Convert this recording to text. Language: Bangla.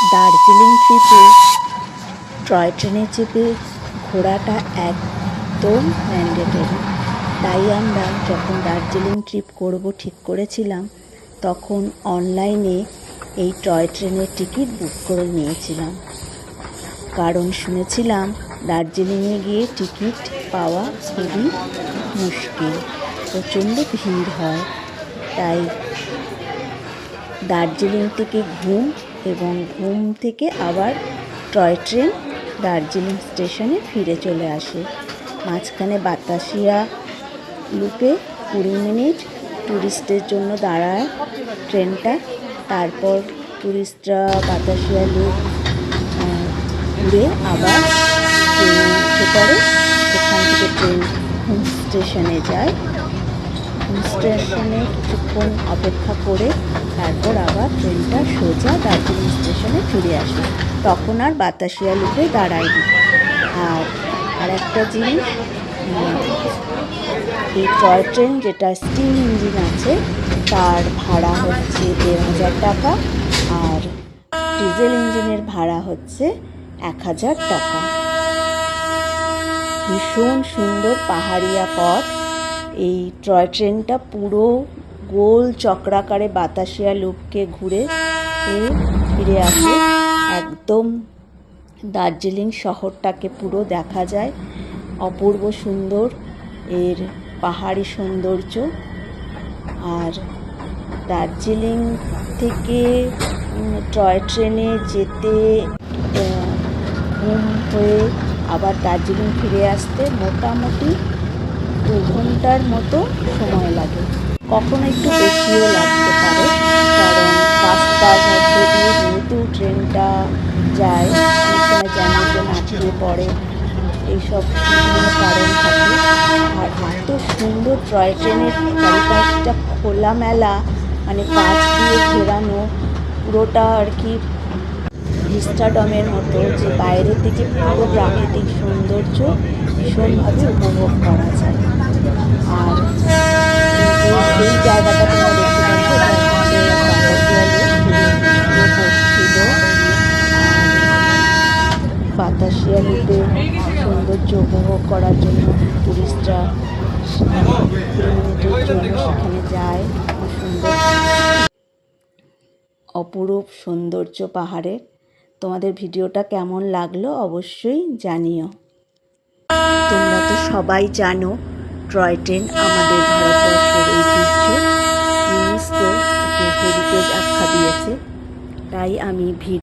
দার্জিলিং ট্রিপে টয় ট্রেনে চেপে ঘোরাটা একদম ম্যান্ডেটরি। তাই আমরা যখন দার্জিলিং ট্রিপ করব ঠিক করেছিলাম, তখন অনলাইনে এই টয় ট্রেনের টিকিট বুক করে নিয়েছিলাম। কারণ শুনেছিলাম দার্জিলিংয়ে গিয়ে টিকিট পাওয়া খুবই মুশকিল, প্রচণ্ড ভিড় হয়। তাই দার্জিলিং থেকে ঘুম এবং ঘুম থেকে আবার টয় ট্রেন দার্জিলিং স্টেশনে ফিরে চলে আসে। মাঝখানে বাতাসিয়া লুপে 20 মিনিট ট্যুরিস্টের জন্য দাঁড়ায় ট্রেনটা। তারপর ট্যুরিস্টরা বাতাসিয়া লুপ ঘুরে আবার ট্রেনে উঠে পড়ে। সেখান থেকে ট্রেন হুম স্টেশনে যায়। হুম স্টেশনে কিছুক্ষণ অপেক্ষা করে তারপর আবার ট্রেনটা সোজা দার্জিলিং স্টেশনে ফিরে আসে। তখন আর বাতাসিয়া লুপে দাঁড়ায়নি। আর একটা জিনিস, এই টয় ট্রেন যেটা স্টিম ইঞ্জিন আছে তার ভাড়া হচ্ছে 1500 টাকা, আর ডিজেল ইঞ্জিনের ভাড়া হচ্ছে 1000 টাকা। ভীষণ সুন্দর পাহাড়িয়া পথ। এই টয় ট্রেনটা পুরো গোল চক্রাকারে বাতাসিয়া লুপকে ঘুরে ফিরে আসে। একদম দার্জিলিং শহরটাকে পুরো দেখা যায়। অপূর্ব সুন্দর এর পাহাড়ি সৌন্দর্য। আর দার্জিলিং থেকে টয় ট্রেনে যেতে ঘুম হয়ে আবার দার্জিলিং ফিরে আসতে মোটামুটি 2 ঘন্টার মতো সময় লাগে। কখনো একটু বেশিও লাগতে পারে, কারণ রাস্তার মধ্যে দিয়ে যেহেতু ট্রেনটা যায়, অনেক সময় জ্যামে আটকে পড়ে, এইসব বিভিন্ন কারণ থাকে। আর এত সুন্দর টয় ট্রেনের চারিপাশটা খোলামেলা, মানে কাঁচ দিয়ে ঘেরানো, পুরোটা আর কি ভিস্টাডমের মতো, যে বাইরে থেকে পুরো প্রাকৃতিক সৌন্দর্য ভীষণভাবে উপভোগ করা যায়। আর এই জায়গাটা তোমরা দেখতে পাচ্ছ, বাতাসিয়া লুপে সৌন্দর্য উপভোগ করার জন্য টুরিস্টরা মিনিটের জন্য সেখানে যায়। সুন্দর অপরূপ সৌন্দর্য পাহাড়ের। তোমাদের ভিডিওটা কেমন লাগলো অবশ্যই জানিও। তোমরা তো সবাই জানো টয় ট্রেন আমাদের ভারতবর্ষের ঐতিহ্য। ইউনেস্কো ওকে হেরিটেজ আখ্যা দিয়েছে। তাই আমি